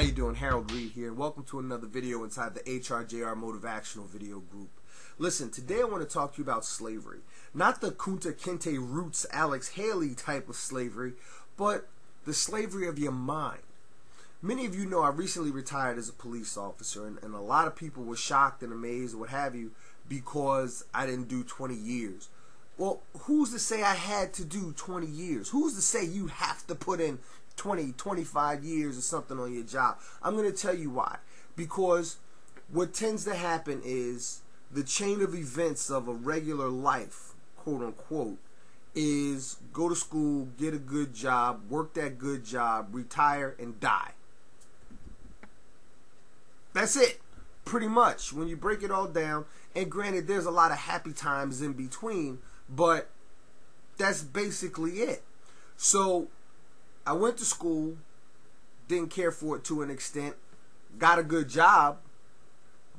you doing? Harold Reed here, and welcome to another video inside the HRJR Motivational Video Group. Listen, today I want to talk to you about slavery. Not the Kunta Kinte roots Alex Haley type of slavery, but the slavery of your mind. Many of you know I recently retired as a police officer, and a lot of people were shocked and amazed or what have you because I didn't do 20 years. Well, who's to say I had to do 20 years? Who's to say you have to put in 20, 25 years or something on your job? I'm going to tell you why. Because what tends to happen is the chain of events of a regular life, quote unquote, is go to school, get a good job, work that good job, retire, and die. That's it, pretty much, when you break it all down. And granted, there's a lot of happy times in between, but that's basically it. So I went to school, didn't care for it to an extent, got a good job,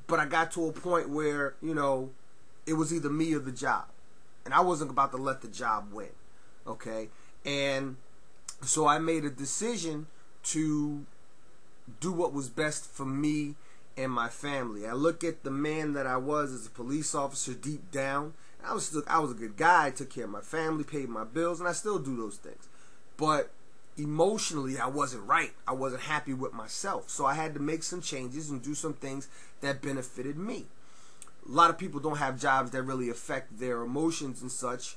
but I got to a point where, you know, it was either me or the job. And I wasn't about to let the job win, okay? And so I made a decision to do what was best for me and my family. I look at the man that I was as a police officer deep down. I was a good guy, I took care of my family, paid my bills, and I still do those things. But emotionally, I wasn't right. I wasn't happy with myself. So I had to make some changes and do some things that benefited me. A lot of people don't have jobs that really affect their emotions and such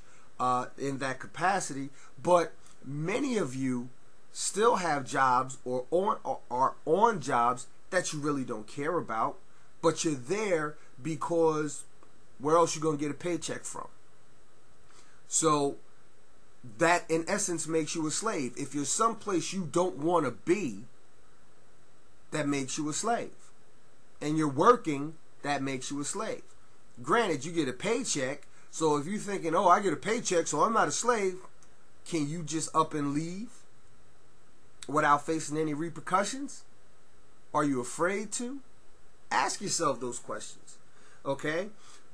in that capacity, but many of you still have jobs or are on jobs that you really don't care about, but you're there because where else you gonna get a paycheck from? So that in essence makes you a slave. If you're someplace you don't want to be, that makes you a slave. And you're working, that makes you a slave. Granted, you get a paycheck, so if you're thinking, oh, I get a paycheck, so I'm not a slave, can you just up and leave without facing any repercussions? Are you afraid to? Ask yourself those questions, okay?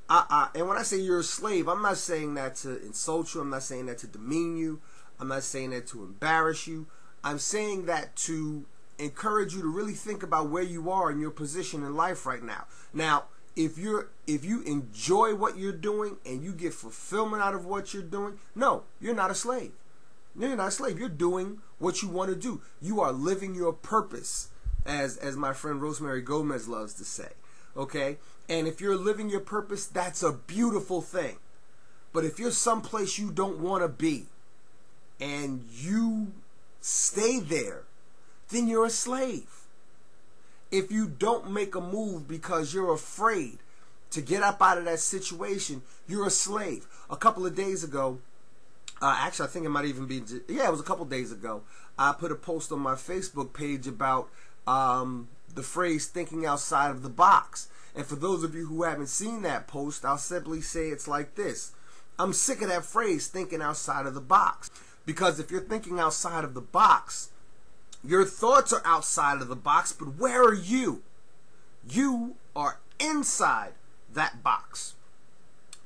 And when I say you're a slave, I'm not saying that to insult you. I'm not saying that to demean you. I'm not saying that to embarrass you. I'm saying that to encourage you to really think about where you are in your position in life right now. Now, if you enjoy what you're doing and you get fulfillment out of what you're doing, no, you're not a slave. You're not a slave. You're doing what you want to do. You are living your purpose, as my friend Rosemary Gomez loves to say. Okay? And if you're living your purpose, that's a beautiful thing. But if you're someplace you don't want to be and you stay there, then you're a slave. If you don't make a move because you're afraid to get up out of that situation, you're a slave. A couple of days ago, actually I think it might even be, yeah, it was a couple days ago, I put a post on my Facebook page about the phrase thinking outside of the box. And for those of you who haven't seen that post, I'll simply say it's like this. I'm sick of that phrase, thinking outside of the box. Because if you're thinking outside of the box, your thoughts are outside of the box, but where are you? You are inside that box.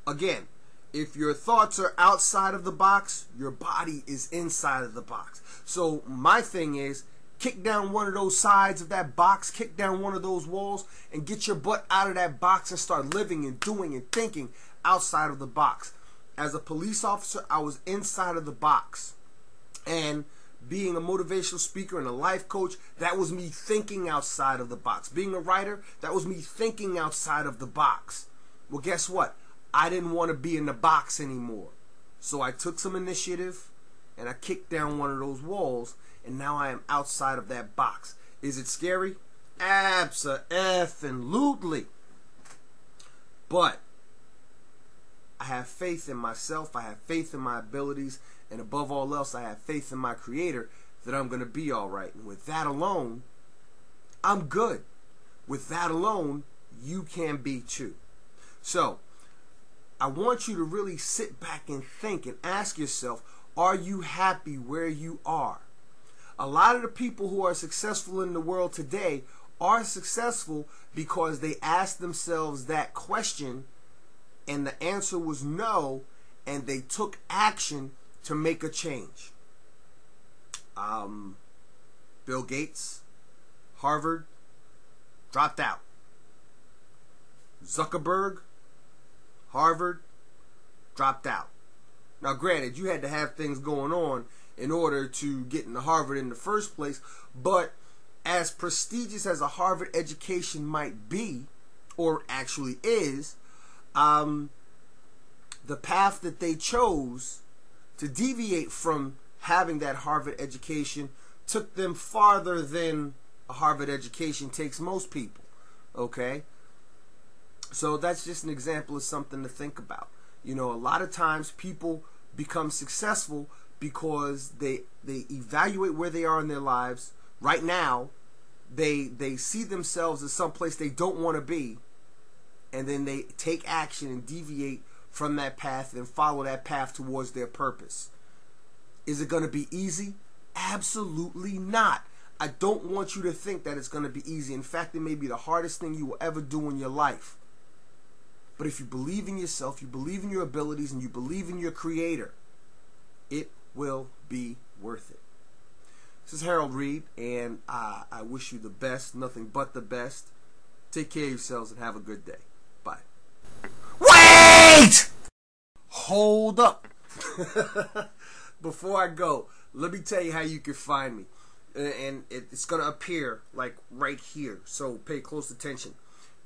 Again, if your thoughts are outside of the box, your body is inside of the box. So my thing is, kick down one of those sides of that box, kick down one of those walls, and get your butt out of that box and start living and doing and thinking outside of the box. As a police officer, I was inside of the box. And being a motivational speaker and a life coach, that was me thinking outside of the box. Being a writer, that was me thinking outside of the box. Well, guess what? I didn't want to be in the box anymore. So I took some initiative and I kicked down one of those walls, and now I am outside of that box. Is it scary? Abso-effing-lutely. But I have faith in myself, I have faith in my abilities, and above all else, I have faith in my Creator that I'm going to be all right. And with that alone, I'm good. With that alone, you can be too. So, I want you to really sit back and think and ask yourself, are you happy where you are? A lot of the people who are successful in the world today are successful because they asked themselves that question and the answer was no, and they took action to make a change. Bill Gates, Harvard, dropped out. Zuckerberg, Harvard, dropped out. Now, granted, you had to have things going on in order to get into Harvard in the first place, but as prestigious as a Harvard education might be, or actually is, the path that they chose to deviate from having that Harvard education took them farther than a Harvard education takes most people. Okay? So that's just an example of something to think about. You know, a lot of times people become successful because they evaluate where they are in their lives. Right now, they see themselves as someplace they don't want to be, and then they take action and deviate from that path and follow that path towards their purpose. Is it going to be easy? Absolutely not. I don't want you to think that it's going to be easy. In fact, it may be the hardest thing you will ever do in your life. But if you believe in yourself, you believe in your abilities, and you believe in your creator, it will be worth it. This is Harold Reed, and I wish you the best, nothing but the best. Take care of yourselves and have a good day. Bye. Wait! Hold up. Before I go, let me tell you how you can find me. And it's going to appear like right here, so pay close attention.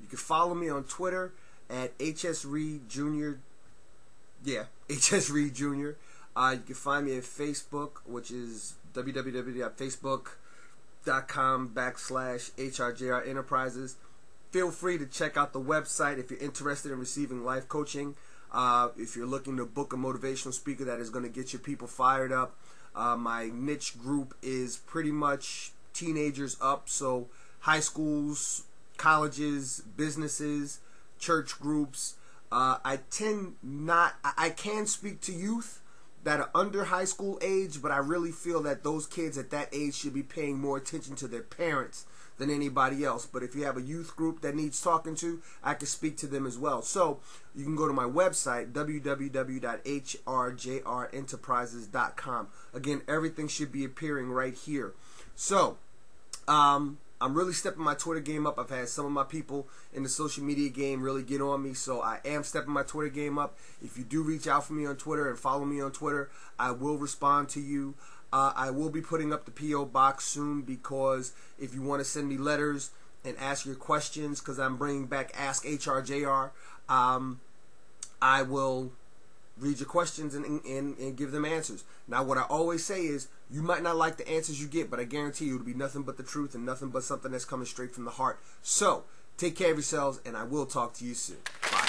You can follow me on Twitter at HS Reed Jr. Yeah, HS Reed Jr. You can find me at Facebook, which is www.facebook.com/HRJR Enterprises. Feel free to check out the website if you're interested in receiving life coaching. If you're looking to book a motivational speaker that is going to get your people fired up. My niche group is pretty much teenagers up, so high schools, colleges, businesses, church groups. I can speak to youth that are under high school age, but I really feel that those kids at that age should be paying more attention to their parents than anybody else. But if you have a youth group that needs talking to, I can speak to them as well. So you can go to my website, www.HRJRenterprises.com. Again, everything should be appearing right here. So I'm really stepping my Twitter game up. I've had some of my people in the social media game really get on me, so I am stepping my Twitter game up. If you do reach out for me on Twitter and follow me on Twitter, I will respond to you. I will be putting up the P.O. box soon, because if you want to send me letters and ask your questions, because I'm bringing back Ask HRJR, I will read your questions and give them answers. Now, what I always say is, you might not like the answers you get, but I guarantee you it'll be nothing but the truth and nothing but something that's coming straight from the heart. So, take care of yourselves, and I will talk to you soon. Bye.